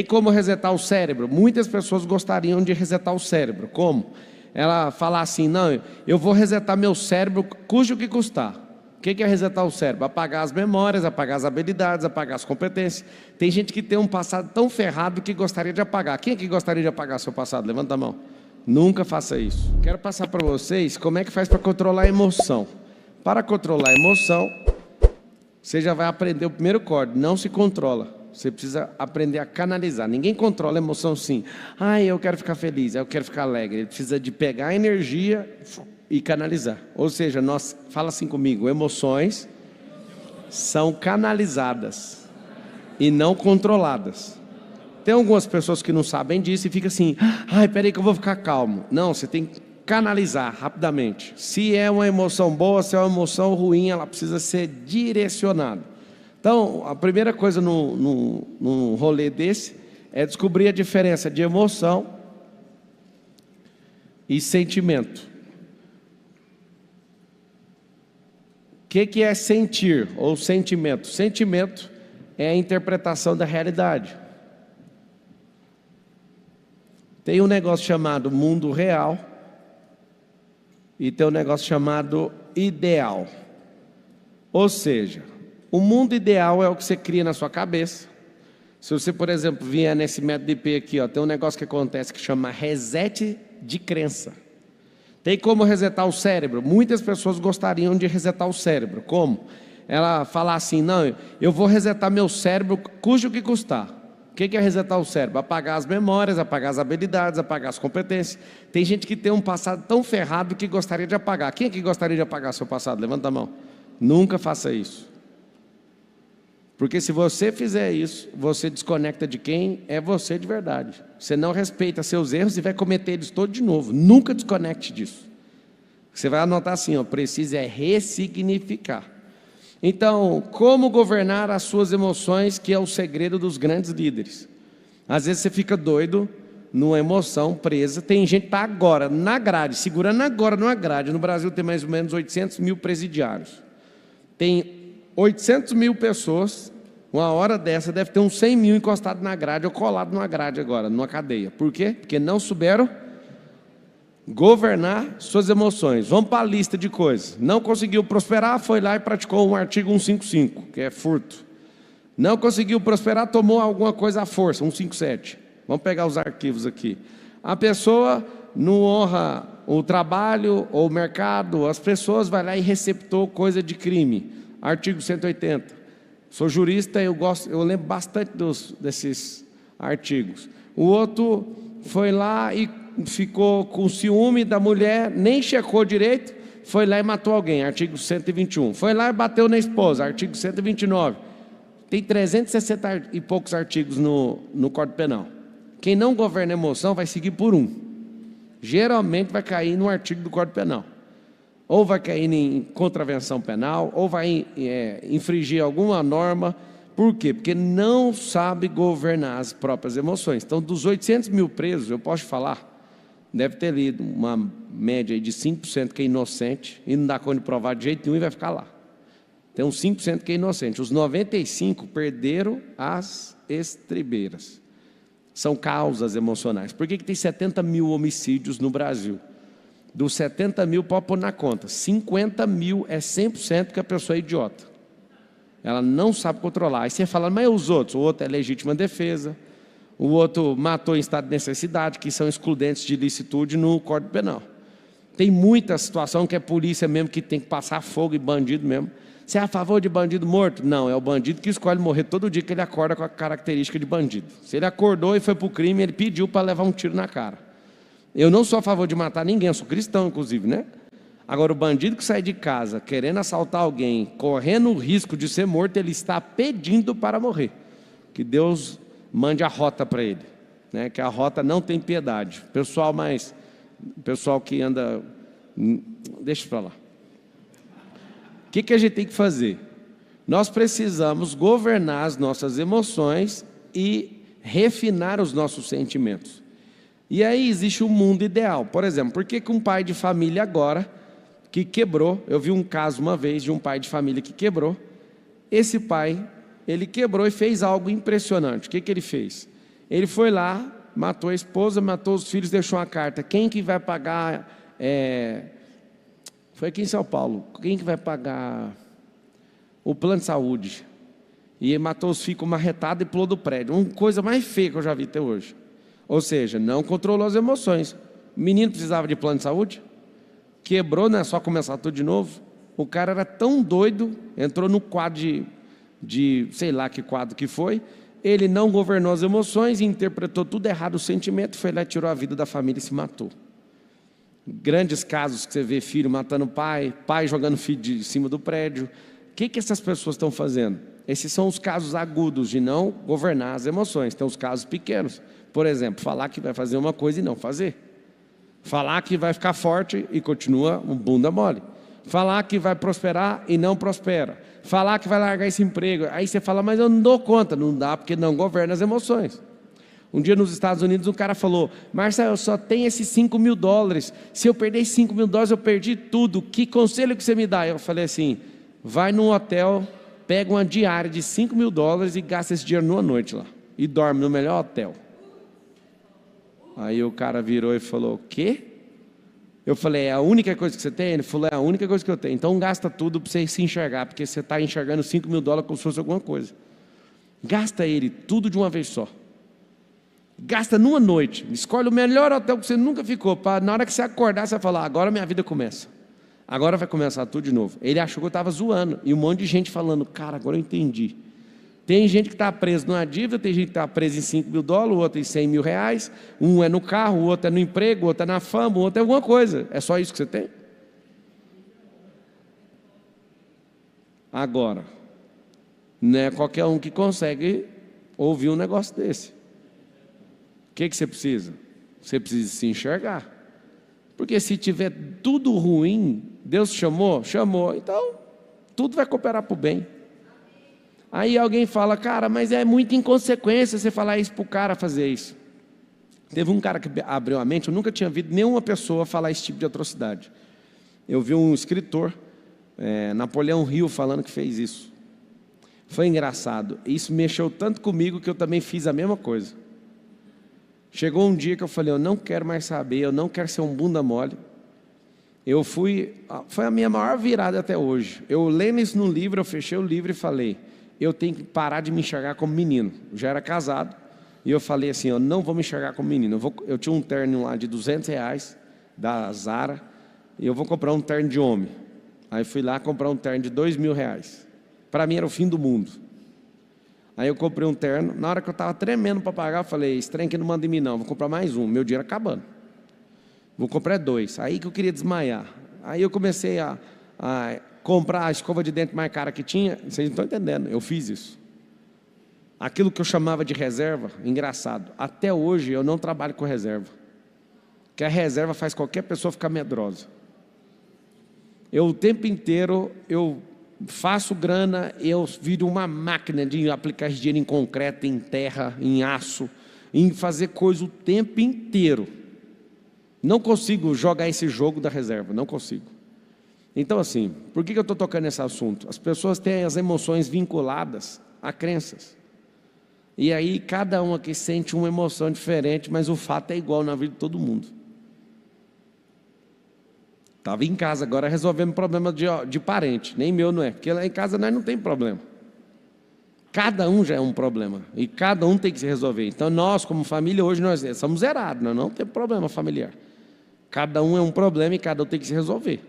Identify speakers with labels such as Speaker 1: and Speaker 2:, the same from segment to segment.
Speaker 1: E como resetar o cérebro? Muitas pessoas gostariam de resetar o cérebro. Como? Ela fala assim, não, eu vou resetar meu cérebro, custe o que custar. O que é resetar o cérebro? Apagar as memórias, apagar as habilidades, apagar as competências. Tem gente que tem um passado tão ferrado que gostaria de apagar. Quem é que gostaria de apagar seu passado? Levanta a mão. Nunca faça isso. Quero passar para vocês como é que faz para controlar a emoção. Para controlar a emoção, você já vai aprender o primeiro código, não se controla. Você precisa aprender a canalizar. Ninguém controla a emoção assim. Eu quero ficar feliz, eu quero ficar alegre. Ele precisa de pegar a energia e canalizar. Ou seja, fala assim comigo, emoções são canalizadas e não controladas. Tem algumas pessoas que não sabem disso e ficam assim, peraí que eu vou ficar calmo. Não, você tem que canalizar rapidamente. Se é uma emoção boa, se é uma emoção ruim, ela precisa ser direcionada. Então, a primeira coisa num rolê desse é descobrir a diferença de emoção e sentimento. O que é sentir ou sentimento? Sentimento é a interpretação da realidade. Tem um negócio chamado mundo real e tem um negócio chamado ideal. Ou seja, o mundo ideal é o que você cria na sua cabeça. Se você, por exemplo, vier nesse método IP aqui, tem um negócio que acontece que chama reset de crença. Tem como resetar o cérebro? Muitas pessoas gostariam de resetar o cérebro. Como? Ela fala assim, não, eu vou resetar meu cérebro, custe o que custar. O que é resetar o cérebro? Apagar as memórias, apagar as habilidades, apagar as competências. Tem gente que tem um passado tão ferrado que gostaria de apagar. Quem é que gostaria de apagar seu passado? Levanta a mão. Nunca faça isso. Porque se você fizer isso, você desconecta de quem é você de verdade. Você não respeita seus erros e vai cometer eles todos de novo. Nunca desconecte disso. Você vai anotar assim, precisa ressignificar. Então, como governar as suas emoções, que é o segredo dos grandes líderes. Às vezes você fica doido, numa emoção presa. Tem gente que está agora, na grade, segurando agora numa grade. No Brasil tem mais ou menos 800 mil presidiários. Tem 800 mil pessoas, uma hora dessa deve ter uns 100 mil encostados na grade ou colado numa grade agora, numa cadeia. Por quê? Porque não souberam governar suas emoções. Vamos para a lista de coisas. Não conseguiu prosperar, foi lá e praticou um artigo 155, que é furto. Não conseguiu prosperar, tomou alguma coisa à força, 157. Vamos pegar os arquivos aqui. A pessoa não honra o trabalho ou o mercado, as pessoas vai lá e receptou coisa de crime. Artigo 180. Sou jurista, eu lembro bastante desses artigos. O outro foi lá e ficou com ciúme da mulher, nem checou direito, foi lá e matou alguém, artigo 121. Foi lá e bateu na esposa, artigo 129. Tem 360 e poucos artigos no Código Penal. Quem não governa a emoção vai seguir por um. Geralmente vai cair no artigo do Código Penal. Ou vai cair em contravenção penal, ou vai infringir alguma norma. Por quê? Porque não sabe governar as próprias emoções. Então, dos 800 mil presos, eu posso falar, deve ter lido uma média aí de 5% que é inocente, e não dá conta de provar de jeito nenhum e vai ficar lá. Tem uns 5% que é inocente. Os 95% perderam as estribeiras. São causas emocionais. Por que tem 70 mil homicídios no Brasil? Dos 70 mil, pode pôr na conta, 50 mil é 100% que a pessoa é idiota. Ela não sabe controlar. Aí você fala, mas os outros? O outro é legítima defesa, o outro matou em estado de necessidade, que são excludentes de ilicitude no Código Penal. Tem muita situação que é polícia mesmo que tem que passar fogo e bandido mesmo. Você é a favor de bandido morto? Não, é o bandido que escolhe morrer todo dia que ele acorda com a característica de bandido. Se ele acordou e foi para o crime, ele pediu para levar um tiro na cara. Eu não sou a favor de matar ninguém, eu sou cristão, inclusive, né? Agora, o bandido que sai de casa querendo assaltar alguém, correndo o risco de ser morto, ele está pedindo para morrer. Que Deus mande a rota para ele, né? Que a rota não tem piedade. Pessoal que anda... Deixa para lá. O que a gente tem que fazer? Nós precisamos governar as nossas emoções e refinar os nossos sentimentos. E aí existe um mundo ideal. Por exemplo, por que um pai de família agora, que quebrou, eu vi um caso uma vez de um pai de família que quebrou, esse pai, ele quebrou e fez algo impressionante. O que ele fez? Ele foi lá, matou a esposa, matou os filhos, deixou uma carta. Quem que vai pagar... Foi aqui em São Paulo. Quem que vai pagar o plano de saúde? E ele matou os filhos com uma retada e pulou do prédio. Uma coisa mais feia que eu já vi até hoje. Ou seja, não controlou as emoções. O menino precisava de plano de saúde? Quebrou, não é só começar tudo de novo? O cara era tão doido, entrou no quadro de sei lá que quadro que foi, ele não governou as emoções, interpretou tudo errado o sentimento, foi lá e tirou a vida da família e se matou. Grandes casos que você vê filho matando pai, pai jogando filho de cima do prédio. O que essas pessoas estão fazendo? Esses são os casos agudos de não governar as emoções. Tem os casos pequenos. Por exemplo, falar que vai fazer uma coisa e não fazer. Falar que vai ficar forte e continua um bunda mole. Falar que vai prosperar e não prospera. Falar que vai largar esse emprego. Aí você fala, mas eu não dou conta. Não dá porque não governa as emoções. Um dia nos Estados Unidos um cara falou, Marcelo, eu só tenho esses $5.000. Se eu perder esses $5.000, eu perdi tudo. Que conselho que você me dá? Eu falei assim, vai num hotel, pega uma diária de $5.000 e gasta esse dinheiro numa noite lá. E dorme no melhor hotel. Aí o cara virou e falou, o quê? Eu falei, é a única coisa que você tem? Ele falou, é a única coisa que eu tenho. Então gasta tudo para você se enxergar, porque você está enxergando $5.000 como se fosse alguma coisa. Gasta ele tudo de uma vez só. Gasta numa noite. Escolhe o melhor hotel que você nunca ficou, para na hora que você acordar, você vai falar, agora minha vida começa. Agora vai começar tudo de novo. Ele achou que eu estava zoando. E um monte de gente falando, cara, agora eu entendi. Tem gente que está preso numa dívida, tem gente que está preso em $5.000, o outro em R$100.000, um é no carro, o outro é no emprego, o outro é na fama, o outro é alguma coisa. É só isso que você tem? Agora, não é qualquer um que consegue ouvir um negócio desse. O que você precisa? Você precisa se enxergar. Porque se tiver tudo ruim, Deus chamou? Chamou. Então, tudo vai cooperar para o bem. Aí alguém fala, cara, mas é muita inconsequência você falar isso para o cara fazer isso. Teve um cara que abriu a mente, eu nunca tinha visto nenhuma pessoa falar esse tipo de atrocidade. Eu vi um escritor, Napoleão Hill, falando que fez isso. Foi engraçado. Isso mexeu tanto comigo que eu também fiz a mesma coisa. Chegou um dia que eu falei, eu não quero mais saber, eu não quero ser um bunda mole. Foi a minha maior virada até hoje. Eu lendo isso no livro, eu fechei o livro e falei, eu tenho que parar de me enxergar como menino. Eu já era casado, e eu falei assim, eu não vou me enxergar como menino. Eu tinha um terno lá de R$200, da Zara, e eu vou comprar um terno de homem. Aí fui lá comprar um terno de R$2.000. Para mim era o fim do mundo. Aí eu comprei um terno, na hora que eu estava tremendo para pagar, eu falei, esse trem aqui não manda em mim não, vou comprar mais um, meu dinheiro acabando. Vou comprar 2, aí que eu queria desmaiar. Aí eu comecei a comprar a escova de dente mais cara que tinha, vocês não estão entendendo, eu fiz isso. Aquilo que eu chamava de reserva, engraçado, até hoje eu não trabalho com reserva. Porque a reserva faz qualquer pessoa ficar medrosa. O tempo inteiro, eu faço grana, eu viro uma máquina de aplicar esse dinheiro em concreto, em terra, em aço, em fazer coisa o tempo inteiro. Não consigo jogar esse jogo da reserva, não consigo. Então assim, por que eu estou tocando nesse assunto? As pessoas têm as emoções vinculadas a crenças. E aí cada um aqui sente uma emoção diferente, mas o fato é igual na vida de todo mundo. Estava em casa agora resolvendo problema de parente, nem meu não é, porque lá em casa nós não tem problema. Cada um já é um problema, e cada um tem que se resolver. Então nós como família hoje nós somos zerados, nós não temos problema familiar. Cada um é um problema e cada um tem que se resolver.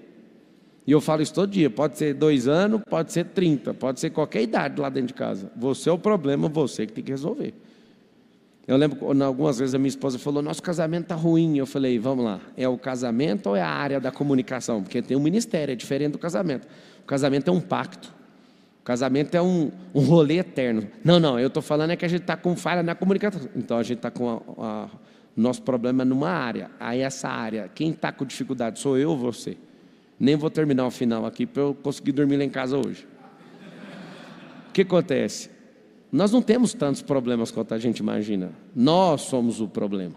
Speaker 1: E eu falo isso todo dia, pode ser 2 anos, pode ser 30, pode ser qualquer idade lá dentro de casa. Você é o problema, você que tem que resolver. Eu lembro que algumas vezes a minha esposa falou, nosso casamento está ruim. Eu falei, vamos lá, é o casamento ou é a área da comunicação? Porque tem um ministério, é diferente do casamento. O casamento é um pacto. O casamento é um rolê eterno. Não, eu estou falando é que a gente está com falha na comunicação. Então a gente está com nosso problema numa área. Aí essa área, quem está com dificuldade sou eu ou você? Nem vou terminar o final aqui para eu conseguir dormir lá em casa hoje. O que acontece? Nós não temos tantos problemas quanto a gente imagina. Nós somos o problema.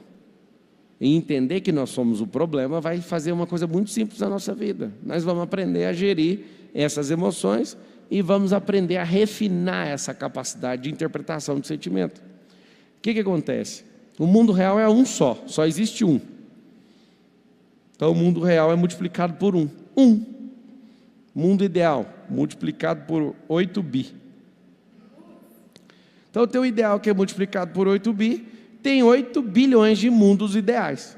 Speaker 1: E entender que nós somos o problema vai fazer uma coisa muito simples na nossa vida. Nós vamos aprender a gerir essas emoções e vamos aprender a refinar essa capacidade de interpretação do sentimento. que acontece? O mundo real é um só existe um. Então o mundo real é multiplicado por um. Mundo ideal, multiplicado por 8 bi. Então o teu ideal, que é multiplicado por 8 bi, tem 8 bilhões de mundos ideais.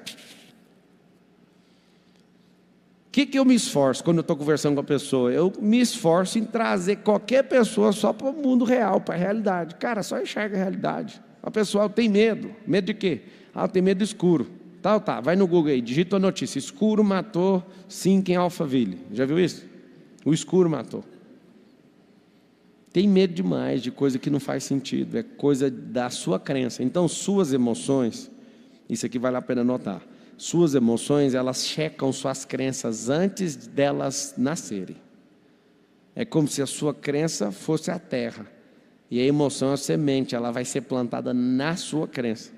Speaker 1: O que eu me esforço quando eu estou conversando com a pessoa? Eu me esforço em trazer qualquer pessoa só para o mundo real, para a realidade. Cara, só enxerga a realidade. A pessoa tem medo. Medo de quê? Tem medo do escuro. Tá, vai no Google aí, digita a notícia. Escuro matou 5 em Alphaville. Já viu isso? O escuro matou. Tem medo demais de coisa que não faz sentido. É coisa da sua crença. Então, suas emoções, isso aqui vale a pena notar. Suas emoções, elas checam suas crenças antes delas nascerem. É como se a sua crença fosse a terra. E a emoção é a semente, ela vai ser plantada na sua crença.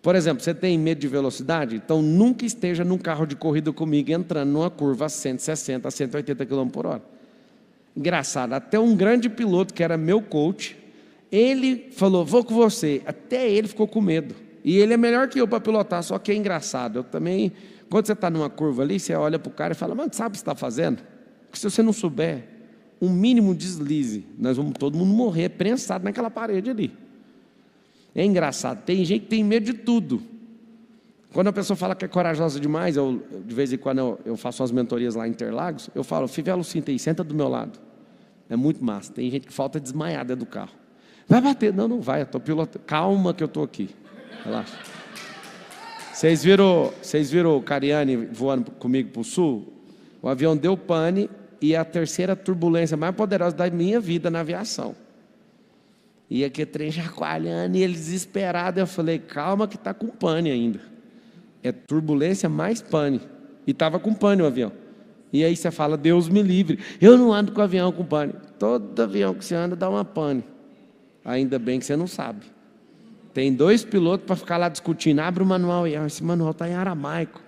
Speaker 1: Por exemplo, você tem medo de velocidade? Então nunca esteja num carro de corrida comigo entrando numa curva a 160, a 180 km por hora. Engraçado, até um grande piloto que era meu coach, ele falou, vou com você. Até ele ficou com medo. E ele é melhor que eu para pilotar, só que é engraçado. Eu também, quando você está numa curva ali, você olha para o cara e fala, mano, sabe o que você está fazendo? Porque se você não souber, um mínimo deslize, nós vamos todo mundo morrer prensado naquela parede ali. É engraçado, tem gente que tem medo de tudo. Quando a pessoa fala que é corajosa demais, de vez em quando eu faço umas mentorias lá em Interlagos, eu falo, Fivelo, cinta aí, senta do meu lado. É muito massa, tem gente que falta desmaiada do carro. Vai bater, não vai, eu estou pilotando, calma que eu estou aqui, relaxa. Vocês viram o Cariani voando comigo para o sul? O avião deu pane e a terceira turbulência mais poderosa da minha vida na aviação. E aquele trem chacoalhando e ele desesperado. Eu falei, calma que está com pane ainda. É turbulência mais pane. E estava com pane o avião. E aí você fala, Deus me livre. Eu não ando com avião com pane. Todo avião que você anda dá uma pane. Ainda bem que você não sabe. Tem 2 pilotos para ficar lá discutindo. Abre o manual aí. Esse manual está em aramaico.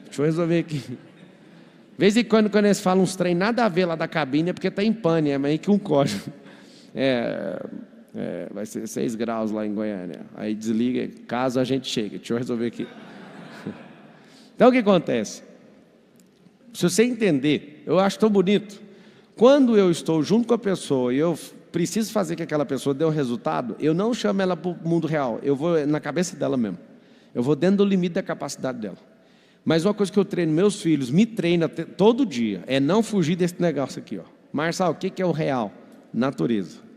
Speaker 1: Deixa eu resolver aqui. De vez em quando eles falam uns trem nada a ver lá da cabine, é porque está em pane. É meio que um código. Vai ser 6 graus lá em Goiânia. Aí desliga, caso a gente chegue. Deixa eu resolver aqui. Então o que acontece? Se você entender, eu acho tão bonito. Quando eu estou junto com a pessoa e eu preciso fazer que aquela pessoa dê um resultado, eu não chamo ela para o mundo real. Eu vou na cabeça dela mesmo. Eu vou dentro do limite da capacidade dela. Mas uma coisa que eu treino meus filhos, me treina todo dia, é não fugir desse negócio aqui. Marçal, o que é o real? Natureza.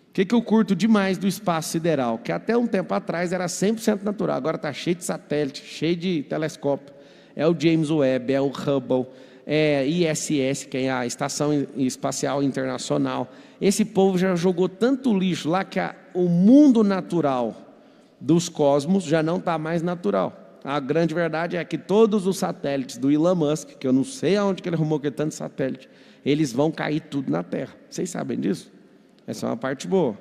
Speaker 1: O que eu curto demais do espaço sideral? Que até um tempo atrás era 100% natural, agora está cheio de satélite, cheio de telescópio. É o James Webb, é o Hubble, é ISS, que é a Estação Espacial Internacional. Esse povo já jogou tanto lixo lá que o mundo natural dos cosmos já não está mais natural. A grande verdade é que todos os satélites do Elon Musk, que eu não sei aonde que ele arrumou aquele tanto satélite, eles vão cair tudo na Terra. Vocês sabem disso? Essa é uma parte boa.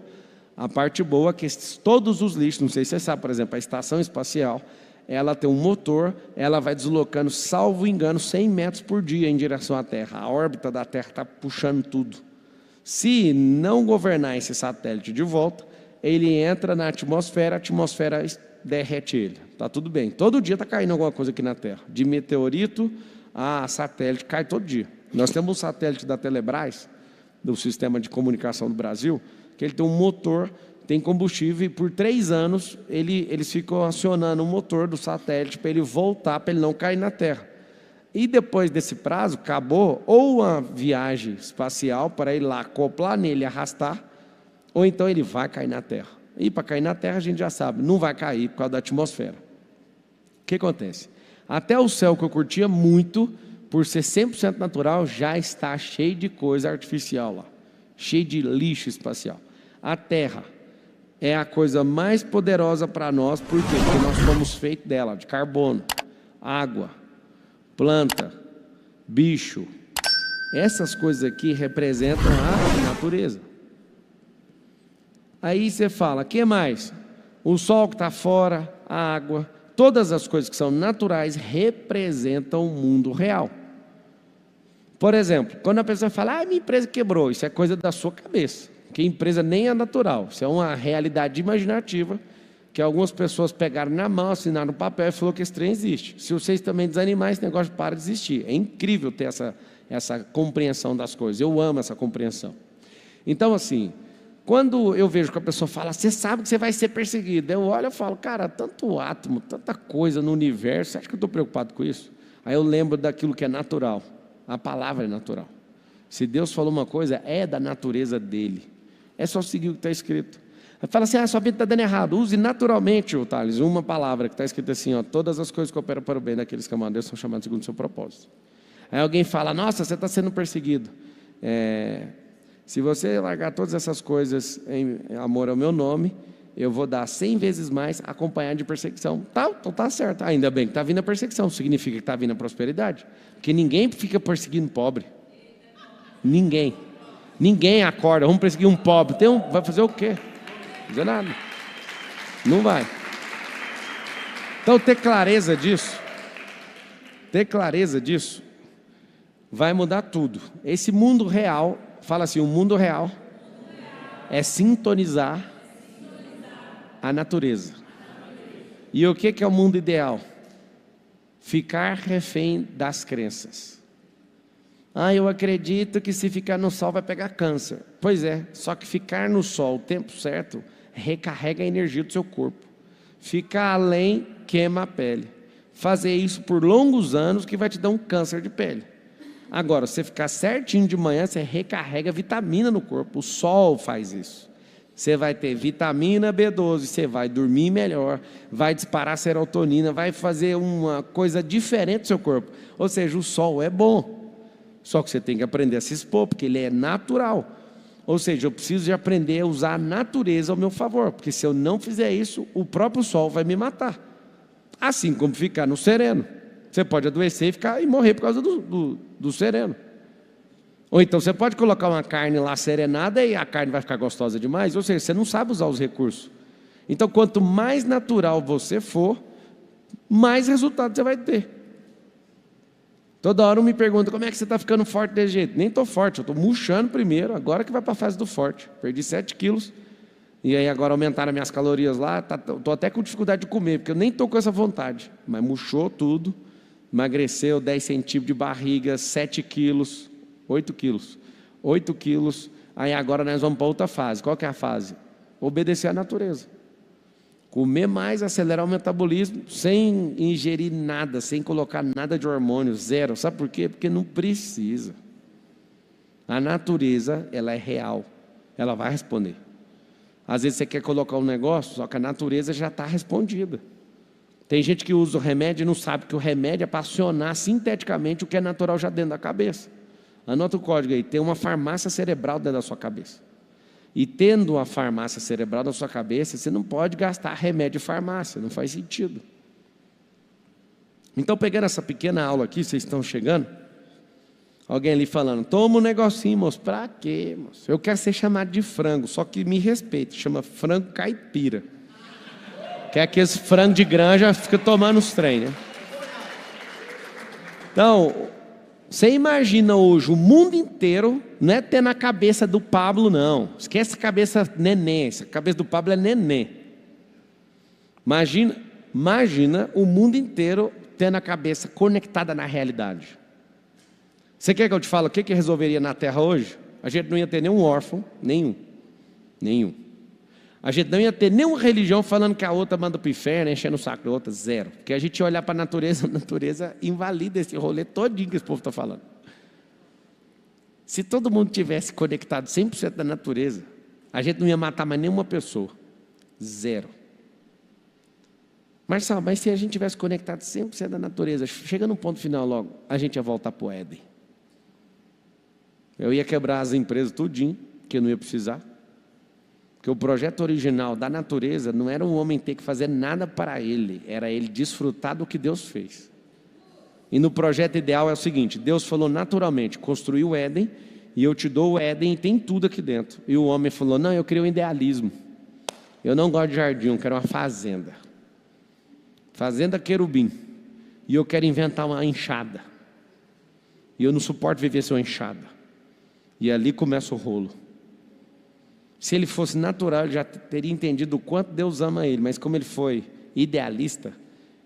Speaker 1: A parte boa é que todos os lixos, não sei se você sabe, por exemplo, a estação espacial, ela tem um motor, ela vai deslocando, salvo engano, 100 metros por dia em direção à Terra. A órbita da Terra está puxando tudo. Se não governar esse satélite de volta, ele entra na atmosfera, a atmosfera derrete ele. Está tudo bem. Todo dia está caindo alguma coisa aqui na Terra. De meteorito a satélite, cai todo dia. Nós temos um satélite da Telebrás, do Sistema de Comunicação do Brasil, que ele tem um motor, tem combustível, e por 3 anos eles ficam acionando o motor do satélite para ele voltar, para ele não cair na Terra. E depois desse prazo, acabou ou uma viagem espacial para ir lá acoplar nele, arrastar, ou então ele vai cair na Terra. E para cair na Terra a gente já sabe, não vai cair por causa da atmosfera. O que acontece? Até o céu que eu curtia muito, por ser 100% natural, já está cheio de coisa artificial lá, cheio de lixo espacial. A Terra é a coisa mais poderosa para nós, por quê? Porque nós somos feitos dela, de carbono, água, planta, bicho. Essas coisas aqui representam a natureza. Aí você fala, o que mais? O sol que está fora, a água, todas as coisas que são naturais representam o mundo real. Por exemplo, quando a pessoa fala, minha empresa quebrou, isso é coisa da sua cabeça. Porque empresa nem é natural, isso é uma realidade imaginativa que algumas pessoas pegaram na mão, assinaram no papel e falaram que esse trem existe. Se vocês também desanimar, esse negócio para de existir. É incrível ter essa compreensão das coisas. Eu amo essa compreensão. Então, assim, quando eu vejo que a pessoa fala, você sabe que você vai ser perseguido. Eu olho e falo, cara, tanto átomo, tanta coisa no universo, você acha que eu estou preocupado com isso? Aí eu lembro daquilo que é natural. A palavra é natural. Se Deus falou uma coisa, é da natureza dele. É só seguir o que está escrito. Fala assim, sua vida está dando errado. Use naturalmente, Thales, uma palavra que está escrita assim, ó, todas as coisas que operam para o bem daqueles que amam a Deus são chamadas segundo o seu propósito. Aí alguém fala, nossa, você está sendo perseguido. Se você largar todas essas coisas em amor ao meu nome, eu vou dar 100 vezes mais acompanhado de perseguição. Então tá certo. Ainda bem que está vindo a perseguição, significa que está vindo a prosperidade. Porque ninguém fica perseguindo pobre. Ninguém acorda, vamos perseguir um pobre. Vai fazer o quê? Não vai fazer nada. Não vai. Então ter clareza disso, vai mudar tudo. Esse mundo real, fala assim, o mundo real é sintonizar a natureza. E o que é o mundo ideal? Ficar refém das crenças. Eu acredito que se ficar no sol vai pegar câncer. Pois é, só que ficar no sol o tempo certo recarrega a energia do seu corpo. Ficar além queima a pele. Fazer isso por longos anos que vai te dar um câncer de pele. Agora, você ficar certinho de manhã, você recarrega vitamina no corpo. O sol faz isso. Você vai ter vitamina B12, você vai dormir melhor, vai disparar serotonina, vai fazer uma coisa diferente do seu corpo. Ou seja, o sol é bom. Só que você tem que aprender a se expor, porque ele é natural. Ou seja, eu preciso de aprender a usar a natureza ao meu favor, porque se eu não fizer isso, o próprio sol vai me matar. Assim como ficar no sereno. Você pode adoecer e morrer por causa do sereno. Ou então você pode colocar uma carne lá serenada e a carne vai ficar gostosa demais. Ou seja, você não sabe usar os recursos. Então, quanto mais natural você for, mais resultado você vai ter. Toda hora me pergunta, como é que você está ficando forte desse jeito? Nem estou forte, eu estou murchando primeiro, agora que vai para a fase do forte. Perdi 7 quilos, e aí agora aumentaram as minhas calorias lá, estou até com dificuldade de comer, porque eu nem estou com essa vontade. Mas murchou tudo, emagreceu 10 centímetros de barriga, 7 quilos, 8 quilos. 8 quilos, aí agora nós vamos para outra fase. Qual que é a fase? Obedecer à natureza. Comer mais, acelerar o metabolismo, sem ingerir nada, sem colocar nada de hormônio, zero. Sabe por quê? Porque não precisa. A natureza, ela é real. Ela vai responder. Às vezes você quer colocar um negócio, só que a natureza já está respondida. Tem gente que usa o remédio e não sabe que o remédio é para acionar sinteticamente o que é natural já dentro da cabeça. Anota o código aí, tem uma farmácia cerebral dentro da sua cabeça. E tendo uma farmácia cerebral na sua cabeça, você não pode gastar remédio de farmácia, não faz sentido. Então, pegando essa pequena aula aqui, vocês estão chegando, alguém ali falando, toma um negocinho, moço, pra quê, moço? Eu quero ser chamado de frango, só que me respeite, chama frango caipira. Que é aqueles frango de granja, fica tomando os trem, né? Então, você imagina hoje o mundo inteiro, não é ter na cabeça do Pablo, não. Esquece a cabeça neném, a cabeça do Pablo é neném. Imagina o mundo inteiro tendo a cabeça conectada na realidade. Você quer que eu te fale o que resolveria na Terra hoje? A gente não ia ter nenhum órfão, nenhum. A gente não ia ter nenhuma religião falando que a outra manda para o inferno, enchendo o saco da outra, zero. Porque a gente olhar para a natureza invalida esse rolê todinho que esse povo está falando. Se todo mundo tivesse conectado 100% da natureza, a gente não ia matar mais nenhuma pessoa. Zero. Marcelo, mas se a gente tivesse conectado 100% da natureza, chega no ponto final logo, a gente ia voltar para o Éden. Eu ia quebrar as empresas tudinho, que eu não ia precisar. Porque o projeto original da natureza não era um homem ter que fazer nada para ele, era ele desfrutar do que Deus fez. E no projeto ideal é o seguinte, Deus falou naturalmente, construiu o Éden, e eu te dou o Éden e tem tudo aqui dentro. E o homem falou, não, eu queria um idealismo. Eu não gosto de jardim, eu quero uma fazenda. Fazenda querubim. E eu quero inventar uma enxada. E eu não suporto viver sem uma enxada. E ali começa o rolo. Se ele fosse natural, ele já teria entendido o quanto Deus ama ele. Mas como ele foi idealista,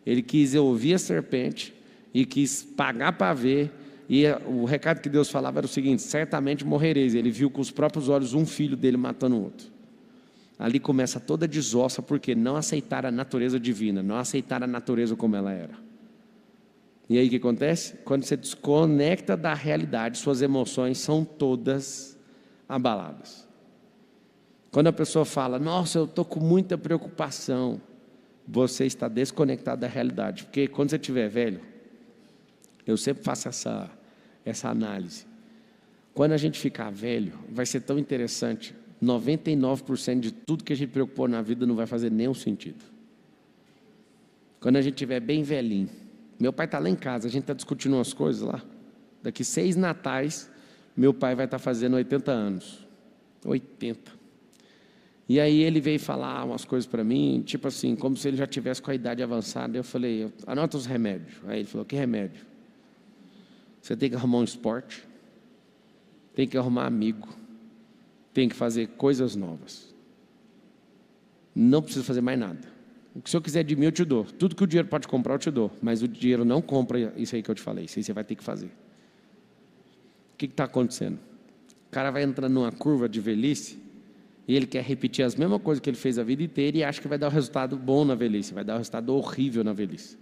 Speaker 1: ele quis ouvir a serpente e quis pagar para ver. E o recado que Deus falava era o seguinte: certamente morrereis. Ele viu com os próprios olhos um filho dele matando o outro. Ali começa toda a desossa, porque não aceitaram a natureza divina, não aceitaram a natureza como ela era. E aí o que acontece? Quando você desconecta da realidade, suas emoções são todas abaladas. Quando a pessoa fala, nossa, eu estou com muita preocupação, você está desconectado da realidade. Porque quando você estiver velho, eu sempre faço essa análise. Quando a gente ficar velho, vai ser tão interessante. 99% de tudo que a gente preocupou na vida não vai fazer nenhum sentido. Quando a gente estiver bem velhinho, meu pai está lá em casa, a gente está discutindo umas coisas lá. Daqui 6 natais, meu pai vai estar fazendo 80 anos. 80. E aí ele veio falar umas coisas para mim, tipo assim, como se ele já tivesse com a idade avançada. Eu falei, anota os remédios. Aí ele falou, que remédio? Você tem que arrumar um esporte, tem que arrumar amigo, tem que fazer coisas novas. Não precisa fazer mais nada. O que o senhor quiser de mim, eu te dou. Tudo que o dinheiro pode comprar, eu te dou. Mas o dinheiro não compra isso aí que eu te falei. Isso aí você vai ter que fazer. O que está acontecendo? O cara vai entrando numa curva de velhice e ele quer repetir as mesmas coisas que ele fez a vida inteira e acha que vai dar um resultado bom na velhice. Vai dar um resultado horrível na velhice.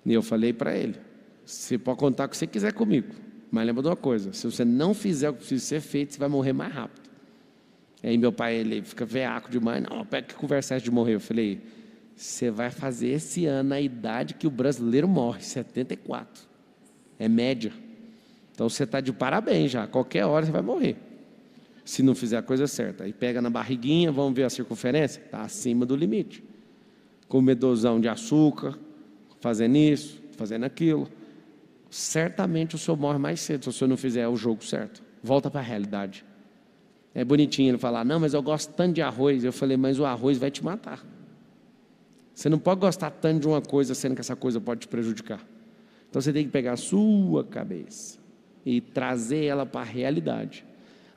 Speaker 1: E eu falei para ele, você pode contar o que você quiser comigo. Mas lembra de uma coisa, se você não fizer o que precisa ser feito, você vai morrer mais rápido. Aí meu pai, ele fica veaco demais. Não, pega que conversa essa de morrer. Eu falei, você vai fazer esse ano a idade que o brasileiro morre, 74. É média. Então você está de parabéns já. Qualquer hora você vai morrer. Se não fizer a coisa certa. Aí pega na barriguinha, vamos ver a circunferência. Está acima do limite. Comedosão de açúcar, fazendo isso, fazendo aquilo. Certamente o senhor morre mais cedo se o senhor não fizer o jogo certo. Volta para a realidade. É bonitinho ele falar, não, mas eu gosto tanto de arroz. Eu falei, mas o arroz vai te matar. Você não pode gostar tanto de uma coisa, sendo que essa coisa pode te prejudicar. Então você tem que pegar a sua cabeça e trazer ela para a realidade.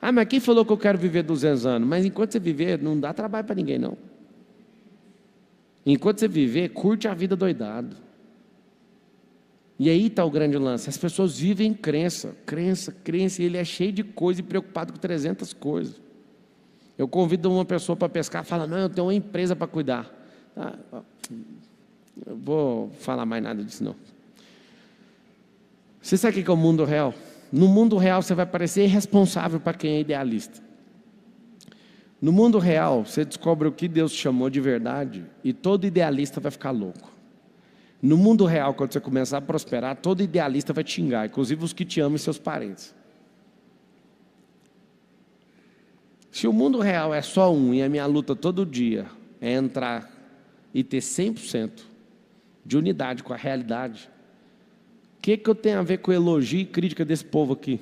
Speaker 1: Ah, mas quem falou que eu quero viver 200 anos? Mas enquanto você viver, não dá trabalho para ninguém, não. Enquanto você viver, curte a vida doidado. E aí está o grande lance, as pessoas vivem em crença, e ele é cheio de coisa e preocupado com 300 coisas. Eu convido uma pessoa para pescar, fala, não, eu tenho uma empresa para cuidar. Eu vou falar mais nada disso não. Você sabe o que é o mundo real? No mundo real você vai parecer irresponsável para quem é idealista. No mundo real você descobre o que Deus chamou de verdade e todo idealista vai ficar louco. No mundo real, quando você começar a prosperar, todo idealista vai te xingar, inclusive os que te amam e seus parentes. Se o mundo real é só um e a minha luta todo dia é entrar e ter 100% de unidade com a realidade, o que eu tenho a ver com elogio e crítica desse povo aqui?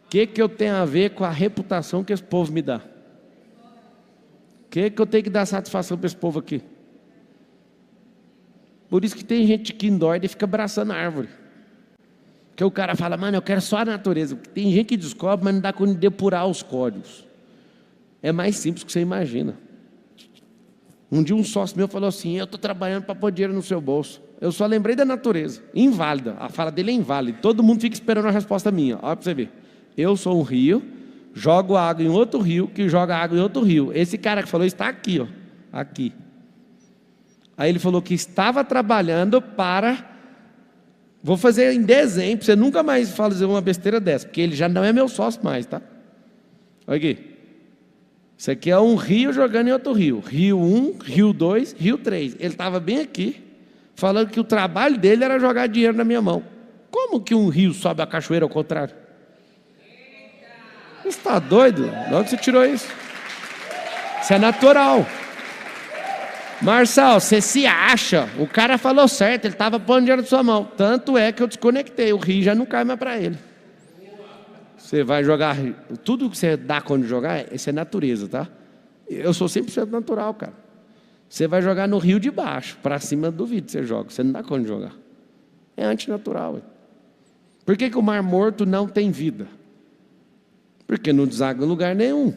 Speaker 1: O que eu tenho a ver com a reputação que esse povo me dá? O que eu tenho que dar satisfação para esse povo aqui? Por isso que tem gente que endoida e fica abraçando a árvore. Porque o cara fala, mano, eu quero só a natureza. Tem gente que descobre, mas não dá conta de depurar os códigos. É mais simples do que você imagina. Um dia um sócio meu falou assim, eu estou trabalhando para pôr dinheiro no seu bolso. Eu só lembrei da natureza, inválida. A fala dele é inválida. Todo mundo fica esperando a resposta minha. Olha para você ver. Eu sou um rio, jogo água em outro rio, que joga água em outro rio. Esse cara que falou está aqui, ó, aqui. Aí ele falou que estava trabalhando para... Vou fazer em desenho, para você nunca mais fazer uma besteira dessa, porque ele já não é meu sócio mais, tá? Olha aqui. Isso aqui é um rio jogando em outro rio. Rio 1, Rio 2, Rio 3. Ele estava bem aqui, falando que o trabalho dele era jogar dinheiro na minha mão. Como que um rio sobe a cachoeira ao contrário? Você está doido? De onde você tirou isso? Isso é natural. Marçal, você se acha, o cara falou certo, ele estava pondo dinheiro na sua mão. Tanto é que eu desconectei, o rio já não cai mais para ele. Você vai jogar, tudo que você dá quando jogar, isso é natureza, tá? Eu sou 100% natural, cara. Você vai jogar no rio de baixo, para cima duvido que você joga, você não dá conta de jogar. É antinatural. Por que o Mar Morto não tem vida? Porque não deságua em lugar nenhum.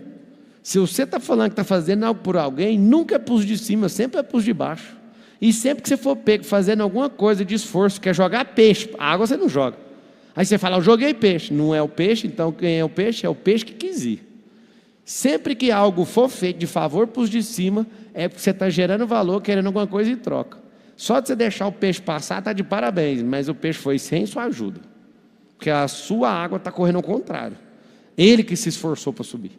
Speaker 1: Se você está falando que está fazendo algo por alguém, nunca é para os de cima, sempre é para os de baixo. E sempre que você for pego fazendo alguma coisa de esforço, quer jogar peixe, a água você não joga. Aí você fala, eu joguei peixe. Não é o peixe, então quem é o peixe? É o peixe que quis ir. Sempre que algo for feito de favor para os de cima, é porque você está gerando valor, querendo alguma coisa em troca. Só de você deixar o peixe passar, está de parabéns, mas o peixe foi sem sua ajuda. Porque a sua água está correndo ao contrário. Ele que se esforçou para subir.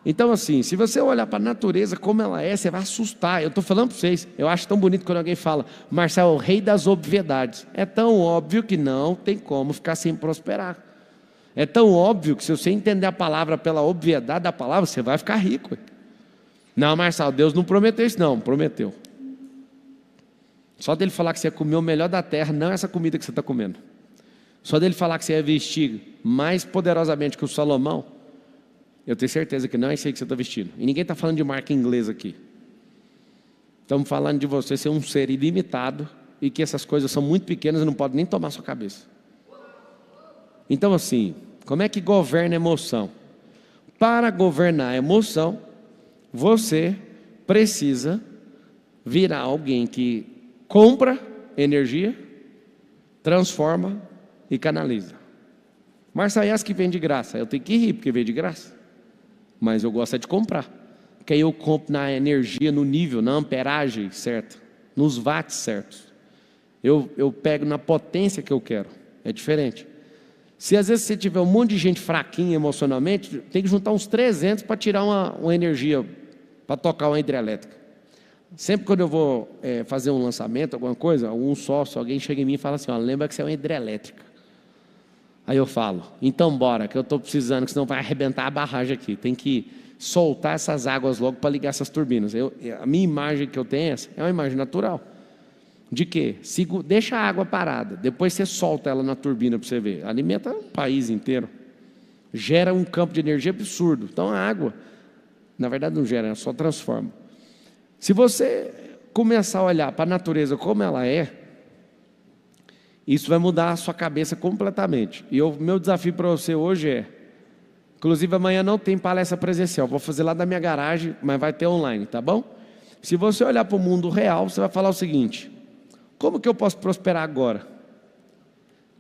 Speaker 1: Então assim, se você olhar para a natureza como ela é, você vai assustar. Eu estou falando para vocês, eu acho tão bonito quando alguém fala, Marcelo é o rei das obviedades. É tão óbvio que não tem como ficar sem prosperar. É tão óbvio que se você entender a palavra pela obviedade da palavra, você vai ficar rico. Não, Marcelo, Deus não prometeu isso não, prometeu. Só dele falar que você ia comer o melhor da terra, não é essa comida que você está comendo. Só dele falar que você ia vestir mais poderosamente que o Salomão, eu tenho certeza que não é isso aí que você está vestindo. E ninguém está falando de marca inglesa aqui. Estamos falando de você ser um ser ilimitado e que essas coisas são muito pequenas e não podem nem tomar sua cabeça. Então assim, como é que governa a emoção? Para governar a emoção, você precisa virar alguém que compra energia, transforma e canaliza. Marçaias que vem de graça, eu tenho que rir porque vem de graça. Mas eu gosto de comprar, porque aí eu compro na energia, no nível, na amperagem certa, nos watts certos. Eu pego na potência que eu quero, é diferente. Se às vezes você tiver um monte de gente fraquinha emocionalmente, tem que juntar uns 300 para tirar uma energia, para tocar uma hidrelétrica. Sempre quando eu vou fazer um lançamento, alguma coisa, algum sócio, alguém chega em mim e fala assim, ó, lembra que você é uma hidrelétrica. Aí eu falo, então bora, que eu estou precisando, que senão vai arrebentar a barragem aqui. Tem que soltar essas águas logo para ligar essas turbinas. A minha imagem que eu tenho é uma imagem natural. De quê? Deixa a água parada, depois você solta ela na turbina para você ver. Alimenta o país inteiro. Gera um campo de energia absurdo. Então a água, na verdade não gera, ela só transforma. Se você começar a olhar para a natureza como ela é, isso vai mudar a sua cabeça completamente. E o meu desafio para você hoje é, inclusive amanhã não tem palestra presencial, vou fazer lá da minha garagem, mas vai ter online, tá bom? Se você olhar para o mundo real, você vai falar o seguinte, como que eu posso prosperar agora?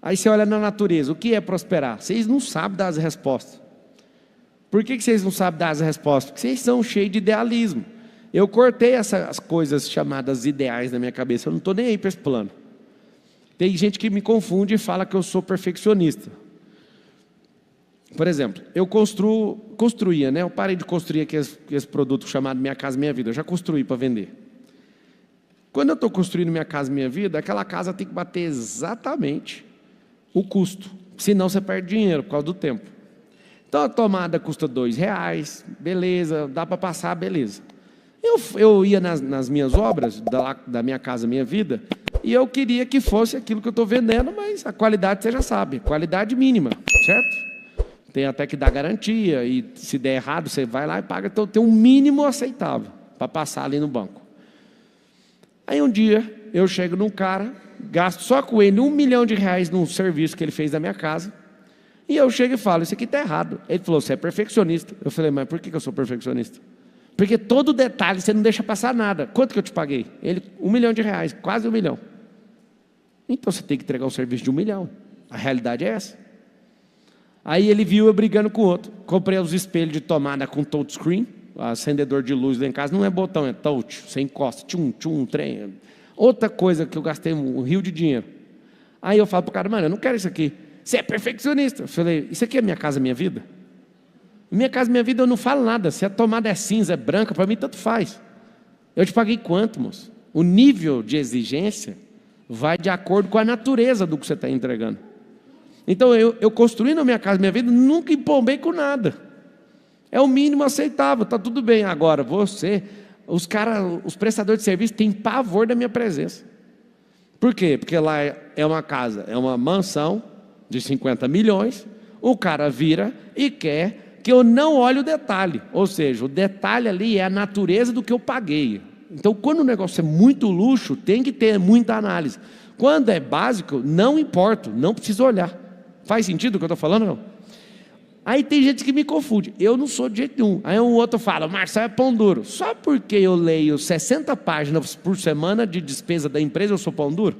Speaker 1: Aí você olha na natureza, o que é prosperar? Vocês não sabem dar as respostas. Por que vocês não sabem dar as respostas? Porque vocês são cheios de idealismo. Eu cortei essas coisas chamadas ideais na minha cabeça, eu não estou nem aí para esse plano. Tem gente que me confunde e fala que eu sou perfeccionista. Por exemplo, eu construía, né? Eu parei de construir esse produto chamado Minha Casa Minha Vida, eu já construí para vender. Quando eu estou construindo Minha Casa Minha Vida, aquela casa tem que bater exatamente o custo, senão você perde dinheiro por causa do tempo. Então a tomada custa R$2, beleza, dá para passar, beleza. Eu ia nas minhas obras, da Minha Casa Minha Vida, e eu queria que fosse aquilo que eu estou vendendo, mas a qualidade você já sabe, qualidade mínima, certo? Tem até que dar garantia, e se der errado, você vai lá e paga, então tem um mínimo aceitável para passar ali no banco. Aí um dia, eu chego num cara, gasto só com ele R$1 milhão num serviço que ele fez da minha casa, e eu chego e falo, isso aqui está errado. Ele falou, você é perfeccionista. Eu falei, mas por que eu sou perfeccionista? Porque todo detalhe você não deixa passar nada. Quanto que eu te paguei? Ele, R$1 milhão, quase R$1 milhão. Então você tem que entregar um serviço de R$1 milhão. A realidade é essa. Aí ele viu eu brigando com o outro. Comprei os espelhos de tomada com touchscreen. Acendedor de luz lá em casa não é botão, é touch. Você encosta, trem. Outra coisa que eu gastei um rio de dinheiro. Aí eu falo pro cara, mano, eu não quero isso aqui. Você é perfeccionista. Eu falei, isso aqui é Minha Casa Minha Vida? Minha Casa Minha Vida eu não falo nada. Se a tomada é cinza, é branca, para mim tanto faz. Eu te paguei quanto, moço? O nível de exigência vai de acordo com a natureza do que você está entregando. Então eu construindo a Minha Casa Minha Vida, nunca empombei com nada. É o mínimo aceitável, está tudo bem. Agora, os prestadores de serviço têm pavor da minha presença. Por quê? Porque lá é uma casa, é uma mansão de 50 milhões, o cara vira e quer que eu não olhe o detalhe. Ou seja, o detalhe ali é a natureza do que eu paguei. Então, quando o negócio é muito luxo, tem que ter muita análise. Quando é básico, não importa, não precisa olhar. Faz sentido o que eu estou falando, não? Aí tem gente que me confunde. Eu não sou de jeito nenhum. Aí o outro fala, Marcelo é pão duro. Só porque eu leio 60 páginas por semana de despesa da empresa, eu sou pão duro?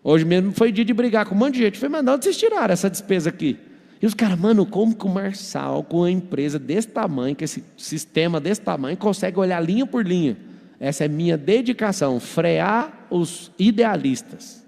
Speaker 1: Hoje mesmo foi dia de brigar com um monte de gente. Eu falei, mas de onde vocês tiraram essa despesa aqui? E os caras, mano, como que o Marçal, com uma empresa desse tamanho, com esse sistema desse tamanho, consegue olhar linha por linha? Essa é minha dedicação, frear os idealistas.